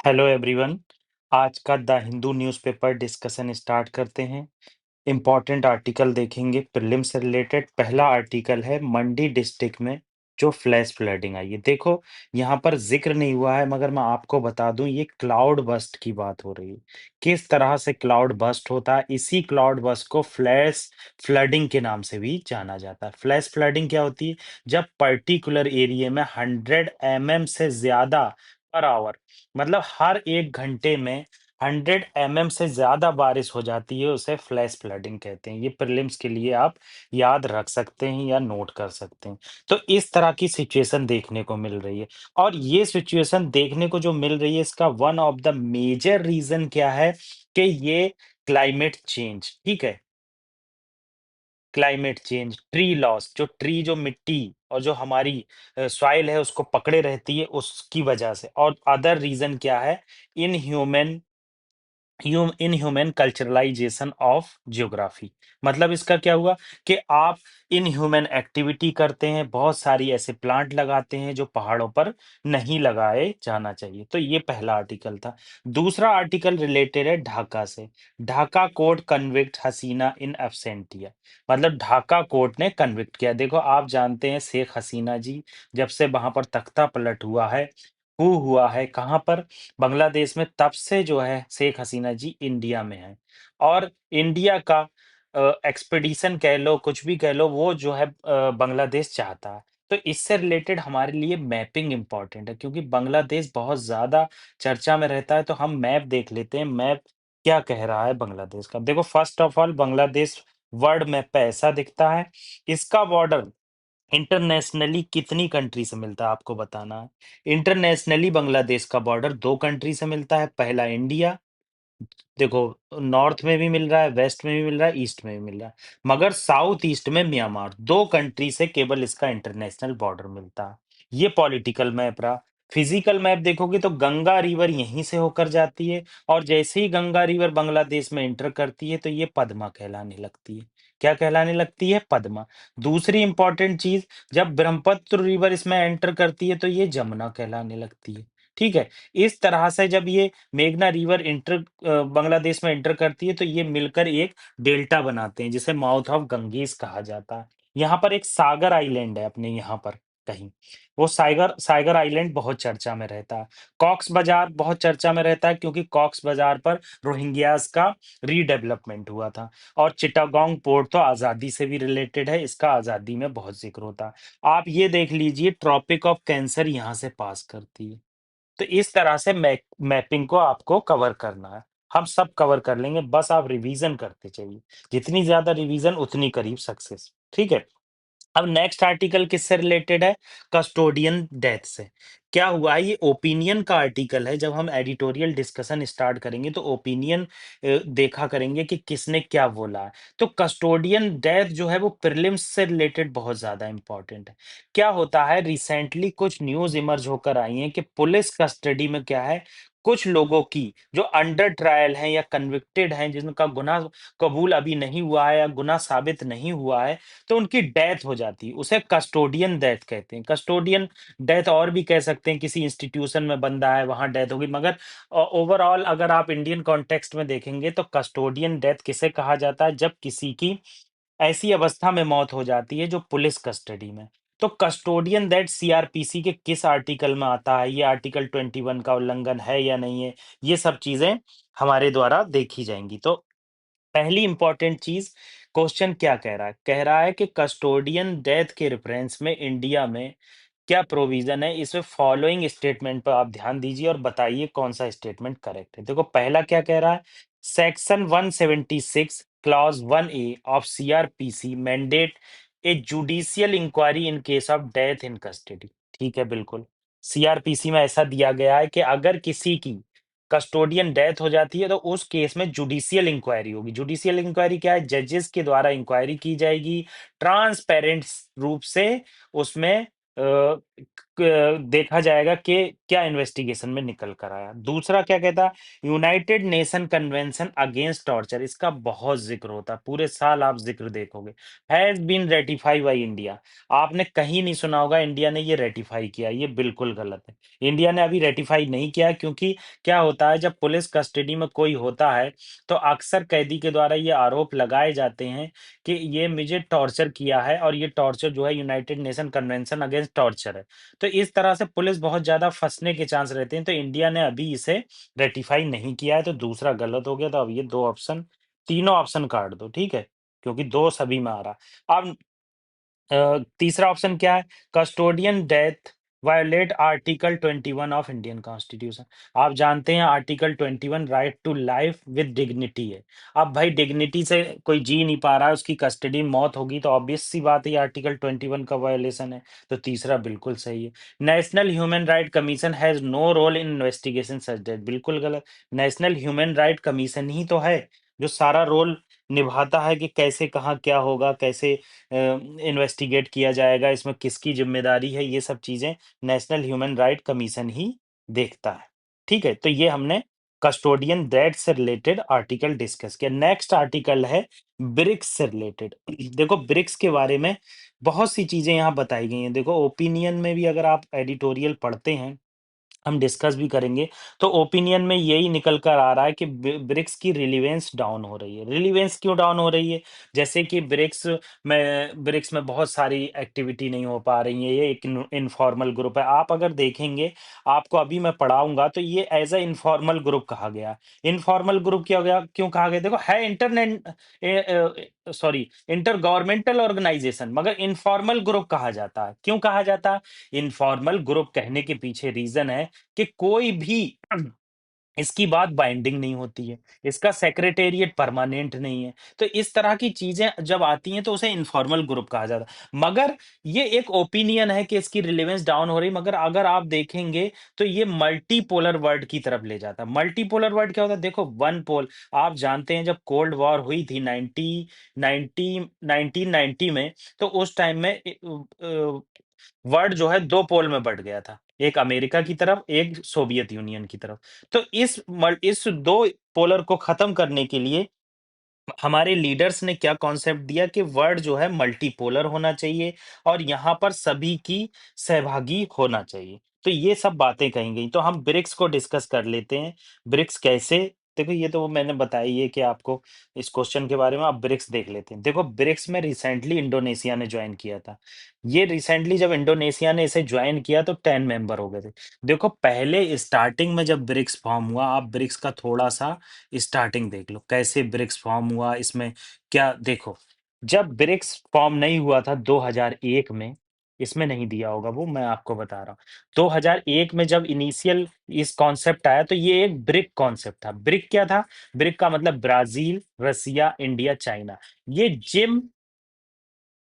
Hello everyone. आज का the Hindu newspaper discussion start करते हैं। इम्पोर्टेंट आर्टिकल देखेंगे प्रीलिम से रिलेटेड। पहला आर्टिकल है मंडी डिस्ट्रिक्ट में जो फ्लैश फ्लडिंग आई है। देखो, यहाँ पर जिक्र नहीं हुआ है मगर मैं आपको बता दूं ये क्लाउड बस्ट की बात हो रही है। किस तरह से क्लाउड बस्ट होता है, इसी क्लाउड बस्ट को फ्लैश फ्लडिंग के नाम से भी जाना जाता है। फ्लैश फ्लडिंग क्या होती है? जब पर्टिकुलर एरिया में 100 mm से ज्यादा पर आवर, मतलब हर 1 घंटे में 100 mm से ज्यादा बारिश हो जाती है, उसे फ्लैश फ्लडिंग कहते हैं। ये प्रीलिम्स के लिए आप याद रख सकते हैं या नोट कर सकते हैं। तो इस तरह की सिचुएशन देखने को मिल रही है, और ये सिचुएशन देखने को जो मिल रही है, इसका one of the major reason क्या है कि ये क्लाइमेट चेंज, ठीक है। क्लाइमेट चेंज, ट्री लॉस, जो ट्री जो मिट्टी और जो हमारी सॉइल है उसको पकड़े रहती है, उसकी वजह से। और अदर रीजन क्या है? Inhuman inhuman culturalization of geography. मतलब इसका क्या हुआ कि आप इनह्यूमन एक्टिविटी करते हैं, बहुत सारी ऐसे प्लांट लगाते हैं जो पहाड़ों पर नहीं लगाए जाना चाहिए। तो ये पहला आर्टिकल था। दूसरा आर्टिकल रिलेटेड है ढाका से। ढाका कोर्ट कन्विक्ट हसीना इन एब्सेंटिया। मतलब ढाका कोर्ट ने कन्विक्ट किया। देखो, आप जानते हैं शेख हसीना जी, जब से वहां पर तख्ता पलट हुआ है, हुआ है कहाँ पर? बांग्लादेश में। तब से जो है शेख हसीना जी इंडिया में हैं, और इंडिया का एक्सपेडिशन कह लो, कुछ भी कह लो, वो जो है बांग्लादेश चाहता है। तो इससे रिलेटेड हमारे लिए मैपिंग इंपॉर्टेंट है, क्योंकि बांग्लादेश बहुत ज्यादा चर्चा में रहता है। तो हम मैप देख लेते हैं, मैप क्या कह रहा है बांग्लादेश का। देखो, first of all Bangladesh world map पे ऐसा दिखता है। इसका बॉर्डर इंटरनेशनली कितनी कंट्री से मिलता है आपको बताना है। इंटरनेशनली बांग्लादेश का बॉर्डर दो कंट्री से मिलता है। पहला इंडिया, देखो, नॉर्थ में भी मिल रहा है, वेस्ट में भी मिल रहा है, ईस्ट में भी मिल रहा है। मगर साउथ ईस्ट में म्यांमार, दो कंट्री से केवल इसका इंटरनेशनल बॉर्डर मिलता है। ये पॉलिटिकल मैप रहा। फिजिकल मैप देखोगे तो गंगा रिवर यहीं से होकर जाती है, और जैसे ही गंगा रिवर बांग्लादेश में एंटर करती है तो ये पद्मा कहलाने लगती है। क्या कहलाने लगती है? पद्मा। दूसरी इंपॉर्टेंट चीज, जब ब्रह्मपुत्र रिवर इसमें एंटर करती है तो ये जमुना कहलाने लगती है। ठीक है। इस तरह से जब ये मेघना रिवर बांग्लादेश में एंटर करती है तो ये मिलकर एक डेल्टा बनाते हैं, जिसे माउथ ऑफ गंगेस कहा जाता है। यहाँ पर एक सागर आइलैंड है अपने यहाँ पर कहीं, वो साइगर साइगर आइलैंड बहुत चर्चा में रहता है। कॉक्स बाजार बहुत चर्चा में रहता है, क्योंकि कॉक्स बाजार पर रोहिंग्यास का रीडेवलपमेंट हुआ था। और चिटागोंग पोर्ट तो आज़ादी से भी रिलेटेड है, इसका आज़ादी में बहुत जिक्र होता है। आप ये देख लीजिए, ट्रॉपिक ऑफ कैंसर यहाँ से पास करती है। तो इस तरह से मैपिंग को आपको कवर करना है। हम सब कवर कर लेंगे, बस आप रिवीजन करते जाइए। जितनी ज्यादा रिवीजन उतनी करीब सक्सेस। ठीक है। अब नेक्स्ट आर्टिकल किससे रिलेटेड है? कस्टोडियन डेथ से। क्या हुआ है? ये ओपिनियन का आर्टिकल है। जब हम एडिटोरियल डिस्कशन स्टार्ट करेंगे तो ओपिनियन देखा करेंगे कि किसने क्या बोला है। तो कस्टोडियन डेथ जो है वो प्रीलिम्स से रिलेटेड बहुत ज्यादा इंपॉर्टेंट है। क्या होता है, रिसेंटली कुछ न्यूज इमर्ज होकर आई हैं कि पुलिस कस्टडी में क्या है, कुछ लोगों की जो अंडर ट्रायल हैं या कन्विक्टेड हैं, जिनका गुनाह कबूल अभी नहीं हुआ है या गुनाह साबित नहीं हुआ है, तो उनकी डेथ हो जाती है। उसे कस्टोडियन डेथ कहते हैं। कस्टोडियन डेथ और भी कह सकते हैं, किसी इंस्टीट्यूशन में बंदा है वहां डेथ होगी। मगर ओवरऑल अगर आप इंडियन कॉन्टेक्स्ट में देखेंगे तो कस्टोडियन डेथ किसे कहा जाता है? जब किसी की ऐसी अवस्था में मौत हो जाती है जो पुलिस कस्टडी में। तो कस्टोडियन दैट सीआरपीसी के किस आर्टिकल में आता है, ये आर्टिकल 21 का उल्लंघन है या नहीं है, ये सब चीजें हमारे द्वारा देखी जाएंगी। तो पहली इंपॉर्टेंट चीज, क्वेश्चन क्या कह रहा है? कह रहा है कि कस्टोडियन डेथ के रेफरेंस में इंडिया में क्या प्रोविजन है। इसमें फॉलोइंग स्टेटमेंट पर आप ध्यान दीजिए और बताइए कौन सा स्टेटमेंट करेक्ट है। देखो, पहला क्या कह रहा है? Section 176 clause 1A of CrPC mandate a judicial inquiry in case of death in custody. ठीक है, बिल्कुल। सीआरपीसी में ऐसा दिया गया है कि अगर किसी की कस्टोडियन डेथ हो जाती है तो उस केस में जुडिशियल इंक्वायरी होगी। जुडिशियल इंक्वायरी क्या है? जजेस के द्वारा इंक्वायरी की जाएगी, ट्रांसपेरेंट रूप से। उसमें देखा जाएगा कि क्या इन्वेस्टिगेशन में निकल कर आया। दूसरा क्या कहता है, United nation convention against torture, इसका बहुत ज़िक्र होता है, पूरे साल आप ज़िक्र देखोगे। Has been ratified by India, आपने कहीं नहीं सुना होगा इंडिया ने ये रेटिफ़ाई किया, ये बिल्कुल गलत है। इंडिया ने अभी रेटिफ़ाई नहीं किया है, क्योंकि क्या होता है जब पुलिस कस्टडी में कोई होता है, तो अक्सर कैदी के द्वारा ये आरोप लगाए जाते हैं कि ये मुझे टॉर्चर किया है, और ये टॉर्चर जो है United nation convention against torture है। तो इस तरह से पुलिस बहुत ज़्यादा फँसने के चांस रहते हैं, तो इंडिया ने अभी इसे रेटिफ़ाई नहीं किया है, तो दूसरा गलत हो गया। तो अब ये 2 ऑप्शन, तीनों ऑप्शन काट दो, ठीक है? क्योंकि 2 सभी में आ रहा। अब तीसरा ऑप्शन क्या है? Custodian death violate article 21 of Indian constitution. आप जानते हैं article 21 right to life with dignity है। अब भाई डिग्निटी से कोई जी नहीं पा रहा है, उसकी कस्टडी में मौत होगी, तो ऑब्वियस सी बात है ये आर्टिकल 21 का वायोलेशन है। तो तीसरा बिल्कुल सही है। National Human Right Commission has no role in investigation such death, बिल्कुल गलत। नेशनल ह्यूमन राइट कमीशन ही तो है, जो सारा रोल निभाता है कि कैसे, कहाँ, क्या होगा, कैसे इन्वेस्टिगेट किया जाएगा, इसमें किसकी ज़िम्मेदारी है, ये सब चीज़ें नेशनल ह्यूमन राइट कमीशन ही देखता है। ठीक है? तो ये हमने कस्टोडियन दैट से रिलेटेड आर्टिकल डिस्कस किया। नेक्स्ट आर्टिकल है ब्रिक्स से रिलेटेड। देखो ब्रिक्स के बारे में बहुत सी चीज़ें यहाँ बताई गई हैं। देखो ओपिनियन में भी अगर आप एडिटोरियल पढ़ते हैं, हम डिस्कस भी करेंगे, तो ओपिनियन में यही निकल कर आ रहा है कि ब्रिक्स की रिलीवेंस डाउन हो रही है। रिलीवेंस क्यों डाउन हो रही है? जैसे कि ब्रिक्स में बहुत सारी एक्टिविटी नहीं हो पा रही है, ये एक इनफॉर्मल ग्रुप है। आप अगर देखेंगे, आपको अभी मैं पढ़ाऊंगा, तो ये एज अ इनफॉर्मल ग्रुप कहा गया। इनफॉर्मल ग्रुप क्या हो गया, क्यों कहा गया? देखो है internet, sorry, inter governmental organisation, मगर इनफॉर्मल ग्रुप कहा जाता है। क्यों कहा जाता है? इनफॉर्मल ग्रुप कहने के पीछे रीजन है कि कोई भी इसकी बात बाइंडिंग नहीं होती है, इसका सेक्रेटेरिएट परमानेंट नहीं है। तो इस तरह की चीज़ें जब आती हैं, तो उसे इन्फॉर्मल ग्रुप कहा जाता है। मगर ये एक ओपिनियन है कि इसकी रिलेवेंस डाउन हो रही है, मगर अगर आप देखेंगे, तो ये मल्टीपोलर वर्ल्ड की तरफ ले जाता है। मल्टीपोलर वर्ल्ड क्या होता है? देखो वन पोल, आप जानते हैं जब कोल्ड वॉर हुई थी 1990 में, तो उस टाइम में वर्ल्ड जो है 2 पोल में बँट गया था। एक अमेरिका की तरफ, एक सोवियत यूनियन की तरफ। तो इस 2 पोलर को खत्म करने के लिए हमारे लीडर्स ने क्या कॉन्सेप्ट दिया कि वर्ल्ड जो है मल्टीपोलर होना चाहिए, और यहाँ पर सभी की सहभागी होना चाहिए। तो ये सब बातें कही गई। तो हम ब्रिक्स को डिस्कस कर लेते हैं। ब्रिक्स कैसे, देखो ये तो मैंने बताई है कि आपको इस क्वेश्चन के बारे में, आप ब्रिक्स देख लेते हैं। देखो ब्रिक्स में रिसेंटली इंडोनेशिया ने ज्वाइन किया था। ये रिसेंटली जब इंडोनेशिया ने इसे ज्वाइन किया, तो 10 मेंबर हो गए थे। देखो पहले स्टार्टिंग में जब ब्रिक्स फॉर्म हुआ, आप ब्रिक्स का थोड़ा-सा स्टार्टिंग देख लो, कैसे ब्रिक्स फॉर्म हुआ, इसमें क्या देखो, जब ब्रिक्स फॉर्म नहीं हुआ था 2001 में, इसमें नहीं दिया होगा वो, मैं आपको बता रहा हूँ। 2001 में जब इनिशियल इस कॉन्सेप्ट आया, तो ये एक ब्रिक कॉन्सेप्ट था। ब्रिक क्या था? ब्रिक का मतलब ब्राज़ील, रसिया, इंडिया, चाइना। ये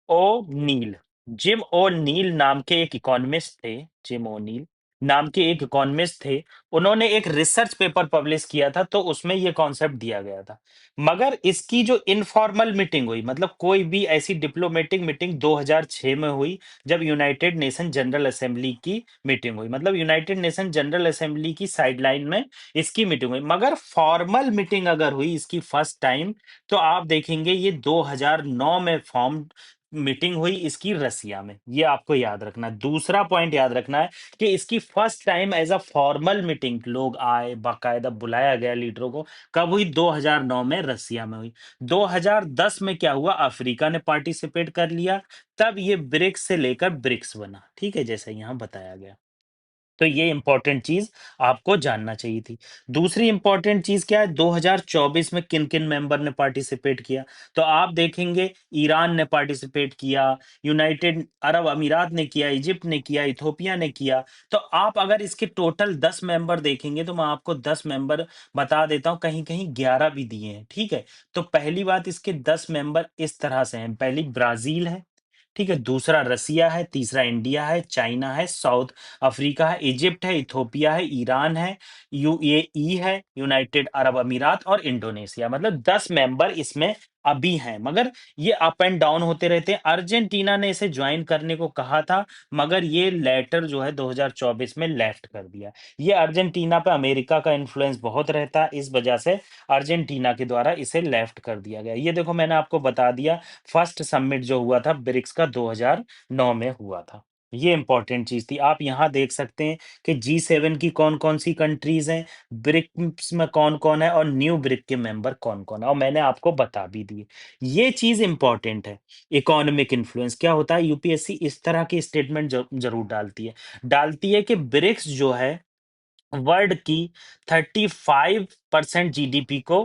ओ'नील जिम ओ'नील नाम के एक इकोनॉमिस्ट थे, जिम ओ'नील नाम के एक इकोनॉमिस्ट थे। उन्होंने एक रिसर्च पेपर पब्लिश किया था, तो उसमें ये कॉन्सेप्ट दिया गया था। मगर इसकी जो इनफॉर्मल मीटिंग हुई, मतलब कोई भी ऐसी डिप्लोमेटिक मीटिंग 2006 में हुई, जब यूनाइटेड नेशन जनरल असेंबली की मीटिंग हुई। मतलब यूनाइटेड नेशन जनरल असेंबली की साइडलाइन में इसकी मीटिंग हुई। मगर फॉर्मल मीटिंग अगर हुई इसकी फर्स्ट टाइम, तो आप देखेंगे ये 2009 में फॉर्म मीटिंग हुई इसकी रसिया में। ये आपको याद रखना है। दूसरा पॉइंट याद रखना है कि इसकी first time as a formal meeting लोग आए, बाकायदा बुलाया गया लीडरों को, कब हुई? 2009 में रसिया में हुई। 2010 में क्या हुआ? अफ्रीका ने पार्टिसिपेट कर लिया। तब ये ब्रिक्स से लेकर ब्रिक्स बना, ठीक है, जैसे यहाँ बताया गया। तो ये इंपॉर्टेंट चीज आपको जानना चाहिए थी। दूसरी इंपॉर्टेंट चीज क्या है? 2024 में किन किन मेंबर ने पार्टिसिपेट किया? तो आप देखेंगे ईरान ने पार्टिसिपेट किया, यूनाइटेड अरब अमीरात ने किया, इजिप्ट ने किया, इथोपिया ने किया। तो आप अगर इसके टोटल 10 मेंबर देखेंगे, तो मैं आपको 10 मेंबर बता देता हूँ, कहीं कहीं 11 भी दिए हैं, ठीक है। तो पहली बात, इसके 10 मेंबर इस तरह से हैं। पहली ब्राजील है, ठीक है, दूसरा रसिया है, तीसरा इंडिया है, चाइना है, साउथ अफ्रीका है, इजिप्ट है, इथोपिया है, ईरान है, यूएई है, यूनाइटेड अरब अमीरात और इंडोनेशिया। मतलब 10 मेंबर इसमें अभी हैं, मगर ये अप एंड डाउन होते रहते हैं। अर्जेंटीना ने इसे ज्वाइन करने को कहा था, मगर ये लेटर जो है 2024 में लेफ्ट कर दिया। ये अर्जेंटीना पे अमेरिका का इन्फ्लुएंस बहुत रहता है, इस वजह से अर्जेंटीना के द्वारा इसे लेफ्ट कर दिया गया। ये देखो मैंने आपको बता दिया, फर्स्ट समिट जो हुआ था ब्रिक्स का 2009 में हुआ था। ये इंपॉर्टेंट चीज़ थी। आप यहाँ देख सकते हैं कि G7 की कौन-कौन सी कंट्रीज़ हैं, ब्रिक्स में कौन-कौन है और न्यू ब्रिक के मेंबर कौन-कौन है, और मैंने आपको बता भी दिए। ये चीज़ इंपॉर्टेंट है। इकोनॉमिक इन्फ्लुएंस क्या होता है, यूपीएससी इस तरह की स्टेटमेंट ज़रूर डालती है कि ब्रिक्स जो है वर्ल्ड की 35% जीडीपी को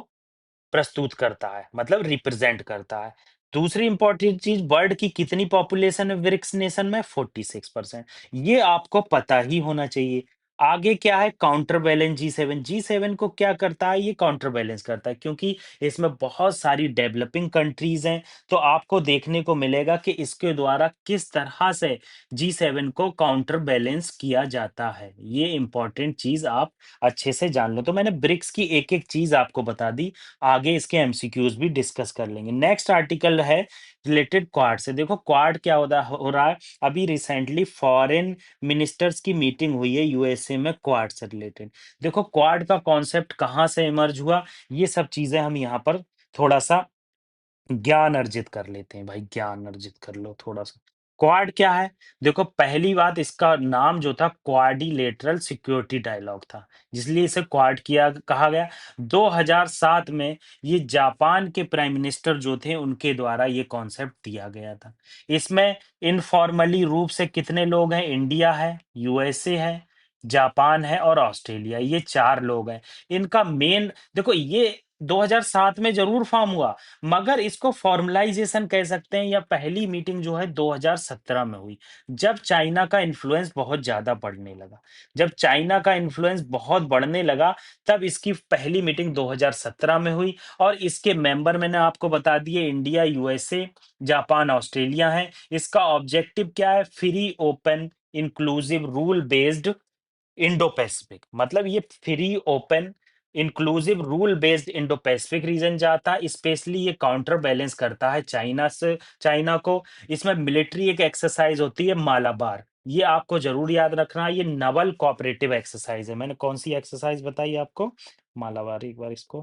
प्रस्तुत करता है, मतलब रिप्रेजेंट करता है। दूसरी इंपॉर्टेंट चीज़, वर्ल्ड की कितनी पॉपुलेशन है ब्रिक्स नेशन में? 46%। ये आपको पता ही होना चाहिए। आगे क्या है? Counter balance G seven. जी7 को क्या करता है? ये काउंटर बैलेंस करता है, क्योंकि इसमें बहुत सारी डेवलपिंग कंट्रीज़ हैं, तो आपको देखने को मिलेगा कि इसके द्वारा किस तरह से जी7 को काउंटर बैलेंस किया जाता है। ये इंपॉर्टेंट चीज़ आप अच्छे से जान लो। तो मैंने ब्रिक्स की एक-एक चीज़ आपको बता दी। आगे इसके एमसीक्यूज़ भी डिस्कस कर लेंगे। नेक्स्ट आर्टिकल है रिलेटेड क्वाड से। देखो क्वाड क्या हो रहा है, अभी रिसेंटली फॉरेन मिनिस्टर्स की मीटिंग हुई है यूएसए में क्वाड से रिलेटेड। देखो क्वाड का कॉन्सेप्ट कहाँ से इमर्ज हुआ, ये सब चीज़ें हम यहाँ पर थोड़ा-सा ज्ञान अर्जित कर लेते हैं भाई, ज्ञान अर्जित कर लो थोड़ा-सा। क्वाड क्या है? देखो पहली बात, इसका नाम जो था क्वाड्रिलेटरल सिक्योरिटी डायलॉग था, इसलिए इसे क्वाड किया कहा गया। 2007 में ये जापान के प्राइम मिनिस्टर जो थे उनके द्वारा ये कॉन्सेप्ट दिया गया था। इसमें इनफॉर्मली रूप से कितने लोग हैं? इंडिया है, यूएसए है, जापान है और ऑस्ट्रेलिया, ये 4 लोग हैं। इनका मेन देखो ये 2007 में ज़रूर फॉर्म हुआ, मगर इसको फॉर्मलाइज़ेशन कह सकते हैं, या पहली मीटिंग जो है 2017 में हुई, जब चाइना का इन्फ्लुएंस बहुत ज़्यादा बढ़ने लगा। जब चाइना का इन्फ्लुएंस बहुत बढ़ने लगा, तब इसकी पहली मीटिंग 2017 में हुई, और इसके मेंबर मैंने आपको बता दिए, इंडिया, यूएसए, जापान, ऑस्ट्रेलिया हैं। इसका ऑब्जेक्टिव क्या है? Free, open, inclusive, rule based Indo Pacific, मतलब ये free, open, inclusive, rule based Indo Pacific region जाता है। स्पेशली ये काउंटर बैलेंस करता है चाइना को। इसमें मिलिट्री एक एक्सरसाइज होती है मालाबार, ये आपको जरूर याद रखना है। ये नवल कोऑपरेटिव एक्सरसाइज है। मैंने कौन सी एक्सरसाइज बताई आपको? मालाबार। एक बार इसको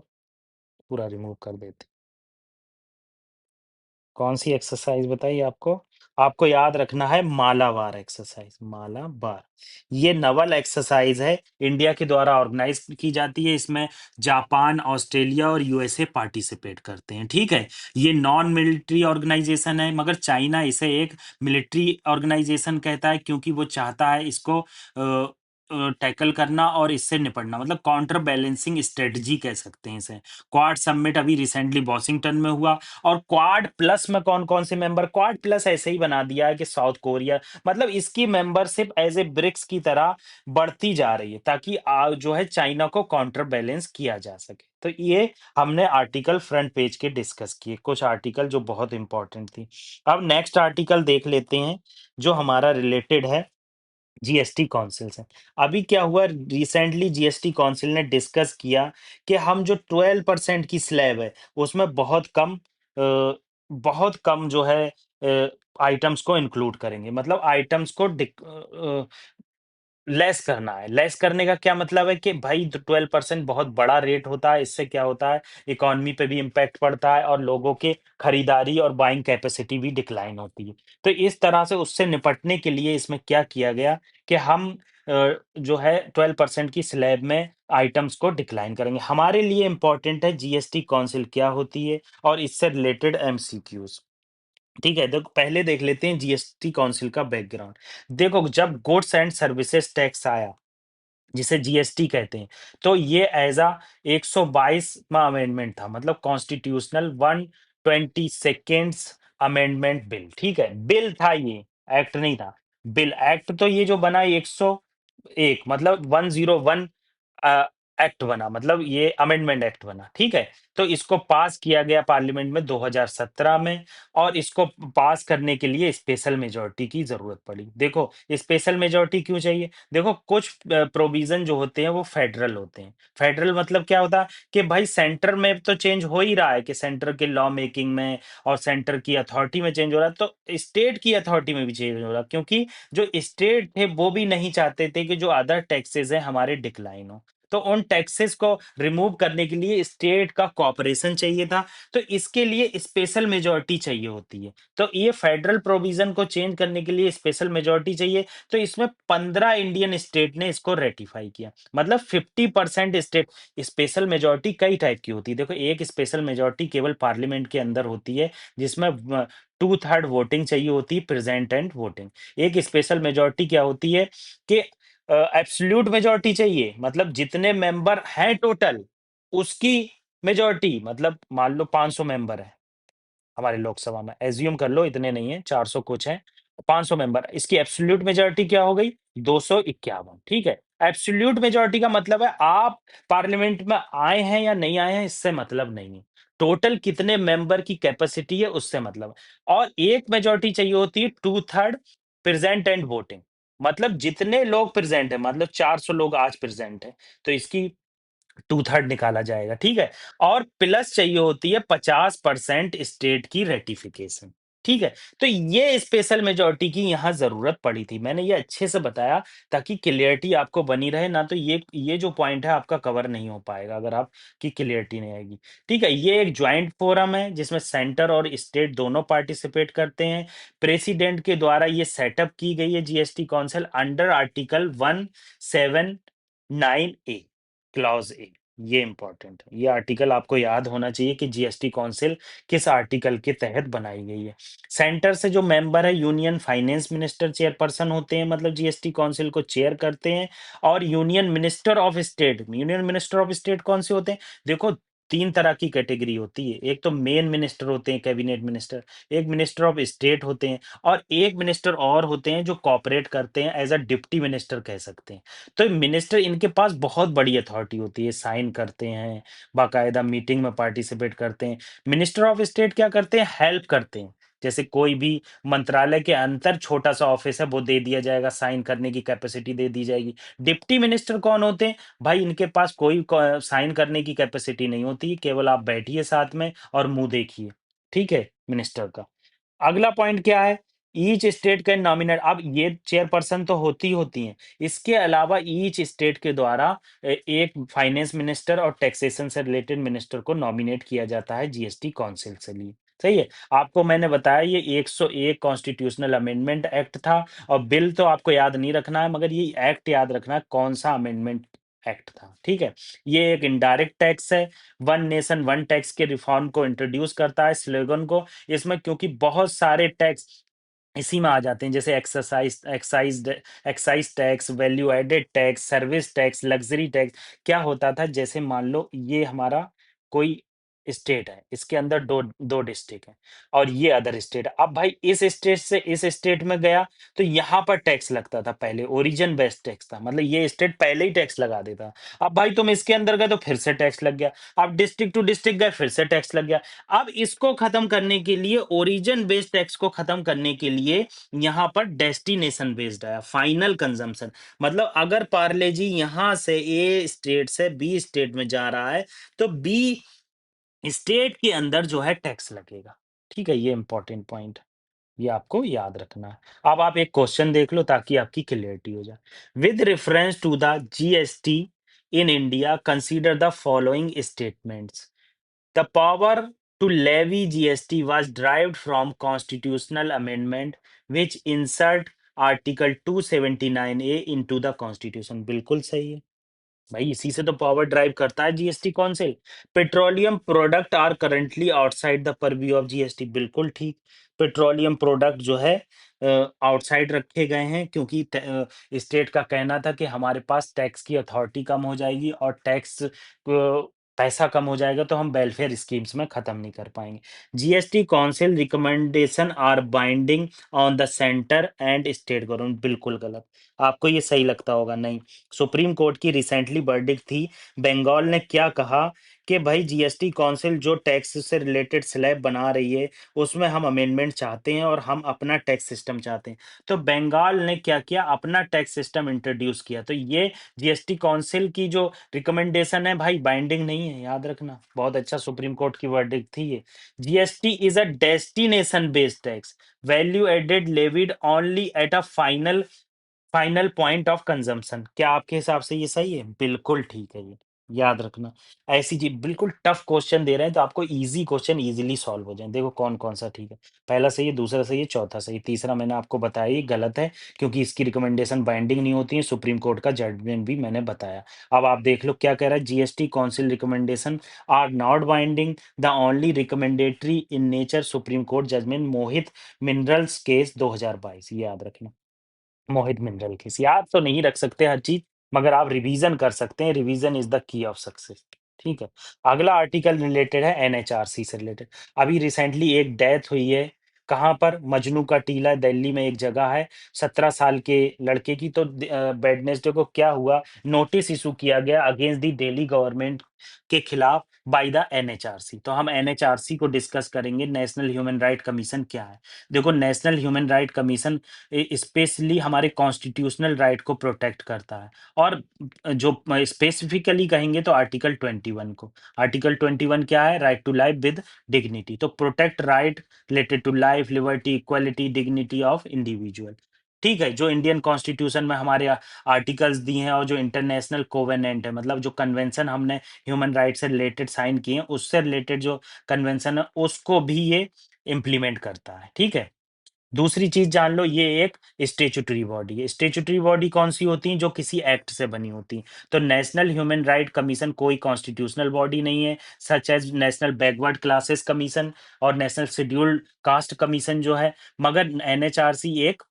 पूरा रिमूव कर देते। कौन सी एक्सरसाइज बताइए आपको? आपको याद रखना है मालाबार एक्सरसाइज, मालाबार। ये नवल एक्सरसाइज है, इंडिया के द्वारा ऑर्गेनाइज की जाती है। इसमें जापान, ऑस्ट्रेलिया और यूएसए पार्टिसिपेट करते हैं, ठीक है। ये नॉन मिलिट्री ऑर्गेनाइजेशन है, मगर चाइना इसे एक मिलिट्री ऑर्गेनाइजेशन कहता है, क्योंकि वो चाहता है इसको टैकल करना और इससे निपटना, मतलब काउंटर बैलेंसिंग स्ट्रेटजी कह सकते हैं इसे। क्वाड समिट अभी रिसेंटली वॉशिंगटन में हुआ। और क्वाड प्लस में कौन-कौन से मेंबर? क्वाड प्लस ऐसे ही बना दिया है कि साउथ कोरिया, मतलब इसकी मेंबरशिप एज़ ए ब्रिक्स की तरह बढ़ती जा रही है, ताकि जो है चाइना को काउंटर बैलेंस किया जा सके। तो ये हमने आर्टिकल फ्रंट पेज के डिस्कस किए, कुछ आर्टिकल जो बहुत इंपॉर्टेंट थी। अब नेक्स्ट आर्टिकल देख लेते हैं, जो हमारा रिलेटेड है जीएसटी काउंसिल से। अभी क्या हुआ, रिसेंटली जीएसटी काउंसिल ने डिस्कस किया कि हम जो 12% की स्लैब है, उसमें बहुत कम जो है आइटम्स को इंक्लूड करेंगे, मतलब आइटम्स को लेस करना है। लेस करने का क्या मतलब है कि भाई 12% बहुत बड़ा रेट होता है, इससे क्या होता है, इकोनॉमी पे भी इम्पैक्ट पड़ता है और लोगों के खरीदारी और बाइंग कैपेसिटी भी डिक्लाइन होती है। तो इस तरह से उससे निपटने के लिए इसमें क्या किया गया कि हम जो है 12% की स्लैब में आइटम्स को डिक्लाइन करेंगे। हमारे लिए इम्पोर्टेंट है जीएसटी काउंसिल क्या होती है और इससे रिलेटेड एमसीक्यूज़। ठीक है, देखो पहले देख लेते हैं जीएसटी काउंसिल का बैकग्राउंड। देखो जब गुड्स एंड सर्विसेज टैक्स आया, जिसे जीएसटी कहते हैं, तो ये एज़ अ 122वां अमेंडमेंट था, मतलब कॉन्स्टिट्यूशनल 122nd अमेंडमेंट बिल, ठीक है? बिल था ये, एक्ट नहीं था। बिल, एक्ट तो ये जो बना 101, मतलब 101 एक्ट बना, मतलब ये अमेंडमेंट एक्ट बना, ठीक है? तो इसको पास किया गया पार्लियामेंट में 2017 में, और इसको पास करने के लिए स्पेशल मेजॉरिटी की ज़रूरत पड़ी। देखो, स्पेशल मेजॉरिटी क्यों चाहिए? देखो, कुछ प्रोविज़न जो होते हैं वो फेडरल होते हैं। फेडरल मतलब क्या होता है कि भाई सेंटर में तो चेंज हो ही रहा है, कि सेंटर के लॉ मेकिंग में और सेंटर की अथॉरिटी में चेंज हो रहा है, तो स्टेट की अथॉरिटी में भी चेंज हो रहा है, क्योंकि जो स्टेट थे वो भी नहीं चाहते थे कि जो अदर टैक्सेस हैं हमारे डिक्लाइन हो। तो उन टैक्सेस को रिमूव करने के लिए स्टेट का कोऑपरेशन चाहिए था, तो इसके लिए स्पेशल मेजॉरिटी चाहिए होती है। तो ये फेडरल प्रोविजन को चेंज करने के लिए स्पेशल मेजॉरिटी चाहिए, तो इसमें 15 इंडियन स्टेट ने इसको रेटिफाई किया। मतलब 50% स्टेट। स्पेशल मेजॉरिटी कई टाइप की होती है। देखो, एक स्पेशल मेजॉरिटी केवल पार्लियामेंट के अंदर होती है, जिसमें 2/3 वोटिंग चाहिए होती है, प्रेजेंट एंड वोटिंग। एक स्पेशल मेजॉरिटी क्या होती है कि एब्सोल्यूट मेजॉरिटी चाहिए, मतलब जितने मेंबर हैं टोटल, उसकी मेजॉरिटी, मतलब मान लो 500 मेंबर हैं हमारे लोकसभा में, एज्यूम कर लो इतने नहीं है, 400 कुछ है, 500 मेंबर, इसकी एब्सोल्यूट मेजॉरिटी क्या हो गई? 251, ठीक है? एब्सोल्यूट मेजॉरिटी का मतलब है आप पार्लियामेंट में आए हैं या नहीं आए हैं, इससे मतलब नहीं है। टोटल कितने मेंबर की कैपेसिटी है, उससे मतलब है। और एक मेजॉरिटी चाहिए होती है 2/3 प्रेजेंट एंड वोटिंग, मतलब जितने लोग प्रेजेंट है, मतलब 400 लोग आज प्रेजेंट है, तो इसकी 2/3 निकाला जाएगा, ठीक है? और प्लस चाहिए होती है 50% स्टेट की रेटिफिकेशन, ठीक है? तो ये स्पेशल मेजॉरिटी की यहाँ ज़रूरत पड़ी थी। मैंने ये अच्छे से बताया ताकि क्लैरिटी आपको बनी रहे, ना तो ये जो पॉइंट है आपका कवर नहीं हो पाएगा अगर आपकी क्लैरिटी नहीं आएगी, ठीक है? ये एक जॉइंट फोरम है जिसमें सेंटर और स्टेट दोनों पार्टिसिपेट करते हैं। प्रेसिडेंट के द्वारा ये सेटअप की गई है GST council under article 179 A, clause A. ये इंपॉर्टेंट है, ये आर्टिकल आपको याद होना चाहिए कि जीएसटी काउंसिल किस आर्टिकल के तहत बनाई गई है। सेंटर से जो मेंबर है, यूनियन फाइनेंस मिनिस्टर चेयरपर्सन होते हैं, मतलब जीएसटी काउंसिल को चेयर करते हैं। और यूनियन मिनिस्टर ऑफ स्टेट कौन से होते हैं? देखो, तीन तरह की कैटेगरी होती है। एक तो मेन मिनिस्टर होते हैं, कैबिनेट मिनिस्टर। एक मिनिस्टर ऑफ स्टेट होते हैं, और एक मिनिस्टर और होते हैं जो कॉपरेट करते हैं, एज अ डिप्टी मिनिस्टर कह सकते हैं। तो मिनिस्टर, इनके पास बहुत बड़ी अथॉरिटी होती है, साइन करते हैं, बाकायदा मीटिंग में पार्टिसिपेट करते हैं। मिनिस्टर ऑफ स्टेट क्या करते हैं? हेल्प करते हैं। जैसे कोई भी मंत्रालय के अंतर छोटा सा ऑफिस है, वो दे दिया जाएगा, साइन करने की कैपेसिटी दे दी जाएगी। डिप्टी मिनिस्टर कौन होते हैं? भाई, इनके पास कोई साइन करने की कैपेसिटी नहीं होती, केवल आप बैठिए साथ में और मुंह देखिए, ठीक है, मिनिस्टर का। अगला पॉइंट क्या है? Each state can nominate. अब ये चेयरपर्सन तो होती हैं, इसके अलावा ईच स्टेट के द्वारा एक फाइनेंस मिनिस्टर और टैक्सेशन से रिलेटेड मिनिस्टर को नॉमिनेट किया जाता है जीएसटी काउंसिल से लिए। सही है? आपको मैंने बताया ये 101 कॉन्स्टिट्यूशनल अमेंडमेंट एक्ट था, और बिल तो आपको याद नहीं रखना है, मगर ये एक्ट याद रखना है कौन सा अमेंडमेंट एक्ट था, ठीक है? ये एक इनडायरेक्ट टैक्स है, वन नेशन वन टैक्स के रिफॉर्म को इंट्रोड्यूस करता है, स्लोगन को। इसमें क्योंकि बहुत सारे टैक्स इसी में आ जाते हैं, जैसे excise tax, value added tax, service tax, luxury tax. क्या होता था, जैसे मान लो ये हमारा कोई स्टेट है, इसके अंदर दो दो डिस्ट्रिक्ट है, और ये अदर स्टेट है। अब भाई, इस स्टेट से इस स्टेट में गया, तो यहाँ पर टैक्स लगता था पहले, ओरिजिन बेस्ड टैक्स था, मतलब ये स्टेट पहले ही टैक्स लगा देता। अब भाई, तुम इसके अंदर गए तो फिर से टैक्स लग गया। अब डिस्ट्रिक्ट टू डिस्ट्रिक्ट गए, फिर से टैक्स लग गया। अब इसको खत्म करने के लिए, ओरिजिन बेस्ड टैक्स को खत्म करने के लिए, यहाँ पर डेस्टिनेशन बेस्ड आया, फाइनल कंजम्पशन। मतलब अगर पार्ले जी यहाँ से ए स्टेट से बी स्टेट में जा रहा है, तो बी स्टेट के अंदर जो है टैक्स लगेगा, ठीक है? ये इंपॉर्टेंट पॉइंट, ये आपको याद रखना है। अब आप एक क्वेश्चन देख लो ताकि आपकी क्लियरिटी हो जाए। With reference to the GST in India, consider the following statements. The power to levy GST was derived from constitutional amendment which insert Article 279A into the Constitution। बिल्कुल सही है भाई, इसी से तो पावर ड्राइव करता है GST council. Petroleum product are currently outside the purview of GST. बिल्कुल ठीक। पेट्रोलियम प्रोडक्ट जो है आउटसाइड रखे गए हैं, क्योंकि स्टेट का कहना था कि हमारे पास टैक्स की अथॉरिटी कम हो जाएगी, और टैक्स पैसा कम हो जाएगा, तो हम वेलफेयर स्कीम्स में खत्म नहीं कर पाएंगे। GST council recommendation are binding on the centre and state government. बिल्कुल गलत। आपको ये सही लगता होगा, नहीं। सुप्रीम कोर्ट की रिसेंटली वर्डिक्ट थी, बंगाल ने क्या कहा कि भाई जीएसटी काउंसिल जो टैक्स से रिलेटेड स्लैब बना रही है, उसमें हम अमेंडमेंट चाहते हैं और हम अपना टैक्स सिस्टम चाहते हैं। तो बंगाल ने क्या किया, अपना टैक्स सिस्टम इंट्रोड्यूस किया। तो ये जीएसटी काउंसिल की जो रिकमेंडेशन है भाई, बाइंडिंग नहीं है, याद रखना। बहुत अच्छा सुप्रीम कोर्ट की वर्डिक्ट थी ये। GST is a destination based tax, value added levied only at a final final point of consumption. क्या आपके हिसाब से ये सही है? बिल्कुल ठीक है ये, याद रखना। ऐसी चीज, बिल्कुल टफ क्वेश्चन दे रहे हैं तो आपको इजी क्वेश्चन इजीली सॉल्व हो जाए। देखो कौन कौन सा ठीक है। पहला सही है, दूसरा सही है, चौथा सही, तीसरा मैंने आपको बताया ये गलत है, क्योंकि इसकी रिकमेंडेशन बाइंडिंग नहीं होती है। सुप्रीम कोर्ट का जजमेंट भी मैंने बताया। अब आप देख लो क्या कह रहा है, GST council recommendation are not binding, the only recommendatory in nature, supreme court judgment Mohit minerals case 2022। ये याद रखना, मोहित मिनरल केस। याद तो नहीं रख सकते हर चीज, मगर आप रिवीजन कर सकते हैं। Revision is the key of success. ठीक है। अगला आर्टिकल रिलेटेड है एनएचआरसी से रिलेटेड। अभी रिसेंटली एक डेथ हुई है, कहाँ पर? मजनू का टीला, दिल्ली में एक जगह है, 17 साल के लड़के की। तो वेडनेसडे को क्या हुआ, नोटिस इशू किया गया अगेंस्ट द दिल्ली गवर्नमेंट के खिलाफ बाय द एनएचआरसी। तो हम एनएचआरसी को डिस्कस करेंगे। नेशनल ह्यूमन राइट कमीशन क्या है? देखो, national Human Right commission specially हमारे कॉन्स्टिट्यूशनल राइट को प्रोटेक्ट करता है। और जो स्पेसिफिकली कहेंगे तो आर्टिकल 21 को। आर्टिकल 21 क्या है? Right to life with dignity. तो protect right related to life, liberty, equality, dignity of individual. ठीक है। जो इंडियन कॉन्स्टिट्यूशन में हमारे आर्टिकल्स दिए हैं और जो इंटरनेशनल कोवेनेंट है, मतलब जो कन्वेंशन हमने ह्यूमन राइट से रिलेटेड साइन किए हैं, उससे रिलेटेड जो कन्वेंशन है उसको भी ये इम्प्लीमेंट करता है। ठीक है। दूसरी चीज जान लो, ये एक स्टेचुटरी बॉडी है। स्टेचुटरी बॉडी कौन सी होती है? जो किसी एक्ट से बनी होती है। तो नेशनल ह्यूमन राइट कमीशन कोई कॉन्स्टिट्यूशनल बॉडी नहीं है, such as National Backward Classes Commission और नेशनल शेड्यूल्ड कास्ट कमीशन जो है। मगर एनएचआरसी एक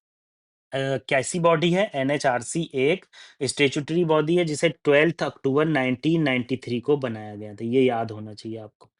कैसी बॉडी है? एनएचआरसी एक स्टेचुटरी बॉडी है, जिसे 12 अक्टूबर 1993 को बनाया गया था। ये याद होना चाहिए आपको।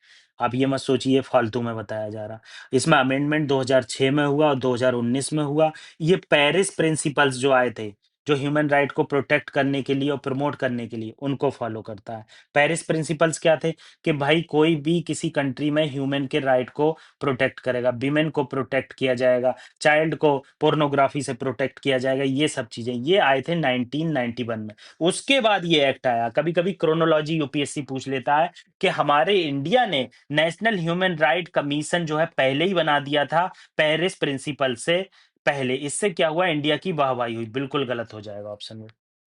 आप ये मत सोचिए फालतू में बताया जा रहा। इसमें अमेंडमेंट 2006 में हुआ और 2019 में हुआ। ये पेरिस प्रिंसिपल्स जो आए थे, जो ह्यूमन राइट को प्रोटेक्ट करने के लिए और प्रमोट करने के लिए, उनको फॉलो करता है। पेरिस प्रिंसिपल्स क्या थे? कि भाई कोई भी किसी कंट्री में ह्यूमन के राइट को प्रोटेक्ट करेगा, विमेन को प्रोटेक्ट किया जाएगा, चाइल्ड को पोर्नोग्राफी से प्रोटेक्ट किया जाएगा, ये सब चीजें ये आए थे 1991 में। उसके बाद ये एक्ट आया। कभी कभी क्रोनोलॉजी यूपीएससी पूछ लेता है कि हमारे इंडिया ने नेशनल ह्यूमन राइट कमीशन जो है पहले ही बना दिया था पेरिस प्रिंसिपल से पहले। इससे क्या हुआ, इंडिया की वाहवाही हुई। बिल्कुल गलत हो जाएगा ऑप्शन में,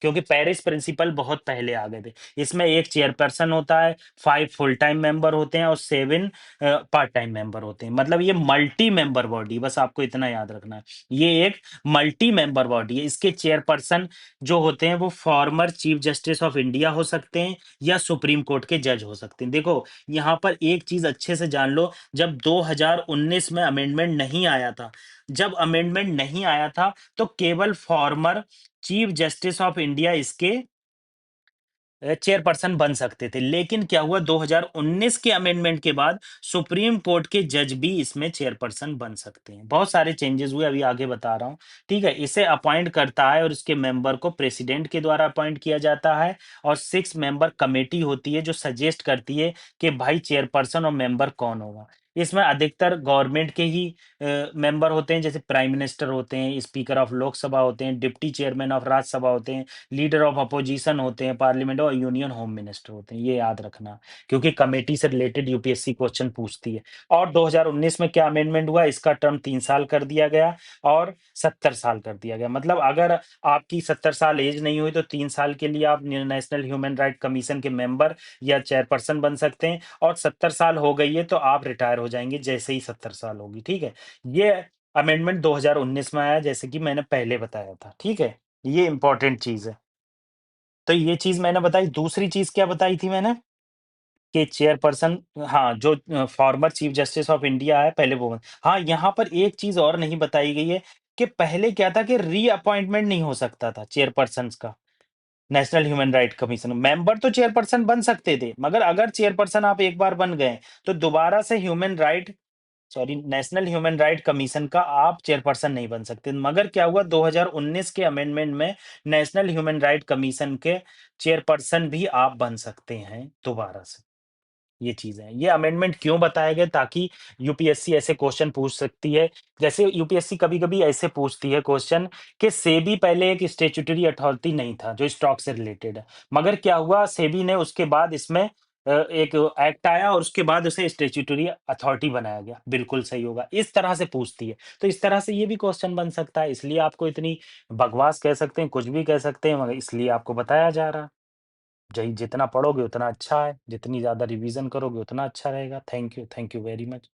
क्योंकि पेरिस प्रिंसिपल बहुत पहले आ गए थे। इसमें एक चेयरपर्सन होता है, 5 फुल टाइम मेंबर होते हैं और 7 पार्ट टाइम मेंबर होते हैं। मतलब ये मल्टी मेंबर बॉडी, बस आपको इतना याद रखना है। ये एक मल्टी मेंबर बॉडी है। इसके चेयरपर्सन जो होते हैं वो former chief justice of India हो सकते हैं या सुप्रीम कोर्ट के जज हो सकते हैं। देखो, यहाँ पर एक चीज अच्छे से जान लो, जब 2019 में अमेंडमेंट नहीं आया था, जब अमेंडमेंट नहीं आया था तो केवल former chief justice of India इसके चेयरपर्सन बन सकते थे। लेकिन क्या हुआ, 2019 के अमेंडमेंट के बाद सुप्रीम कोर्ट के जज भी इसमें चेयरपर्सन बन सकते हैं। बहुत सारे चेंजेस हुए, अभी आगे बता रहा हूँ। ठीक है। इसे अपॉइंट करता है और इसके मेंबर को प्रेसिडेंट के द्वारा अपॉइंट किया जाता है। और 6 मेंबर कमेटी होती है जो सजेस्ट करती है कि भाई चेयरपर्सन और मेंबर कौन होगा। इसमें अधिकतर गवर्नमेंट के ही मेंबर होते हैं, जैसे प्राइम मिनिस्टर होते हैं, स्पीकर ऑफ लोकसभा होते हैं, डिप्टी चेयरमैन ऑफ राज्यसभा होते हैं, लीडर ऑफ अपोजिशन होते हैं पार्लियामेंट, और यूनियन होम मिनिस्टर होते हैं। ये याद रखना, क्योंकि कमेटी से रिलेटेड यूपीएससी क्वेश्चन पूछती है। और 2019 में क्या अमेंडमेंट हुआ, इसका टर्म 3 साल कर दिया गया और 70 साल कर दिया गया। मतलब अगर आपकी 70 साल एज नहीं हुई तो 3 साल के लिए आप नेशनल ह्यूमन राइट कमीशन के मेंबर या चेयरपर्सन बन सकते हैं, और 70 साल हो गई है तो आप रिटायर हो जाएंगे जैसे ही 70 साल होगी। ठीक है। ये अमेंडमेंट 2019 में आया, जैसे कि मैंने पहले बताया था। ठीक है। ये इंपॉर्टेंट चीज है। तो ये चीज़ मैंने बताई। दूसरी चीज़ क्या बताई थी मैंने? कि चेयरपर्सन, हाँ, जो former chief justice of India है पहले वो। हाँ, यहाँ पर एक चीज़ और नहीं बताई गई है कि पहले क्या था कि रीअपॉइंटमेंट नहीं हो सकता था चेयरपर्सन्स का। National Human Right commission member तो चेयरपर्सन बन सकते थे, मगर अगर चेयरपर्सन आप एक बार बन गए तो दोबारा से human right sorry, national Human Right commission का आप चेयरपर्सन नहीं बन सकते। मगर क्या हुआ, 2019 के अमेंडमेंट में नेशनल ह्यूमन राइट कमीशन के चेयरपर्सन भी आप बन सकते हैं दोबारा से। ये चीज़ है। ये अमेंडमेंट क्यों बताए गए, ताकि यूपीएससी ऐसे क्वेश्चन पूछ सकती है। जैसे यूपीएससी कभी-कभी ऐसे पूछती है क्वेश्चन कि सेबी पहले एक स्टैट्यूटरी अथॉरिटी नहीं था, जो स्टॉक से रिलेटेड है। मगर क्या हुआ, सेबी ने उसके बाद इसमें एक एक्ट आया और उसके बाद उसे स्टैट्यूटरी अथॉरिटी बनाया गया। बिल्कुल सही होगा। इस तरह से पूछती है। तो इस तरह से ये भी क्वेश्चन बन सकता है। इसलिए आपको इतनी बकवास कह सकते हैं, कुछ भी कह सकते हैं, मगर इसलिए आपको बताया जा रहा है। जही जितना पढ़ोगे उतना अच्छा है, जितनी ज़्यादा रिवीज़न करोगे उतना अच्छा रहेगा। Thank you very much.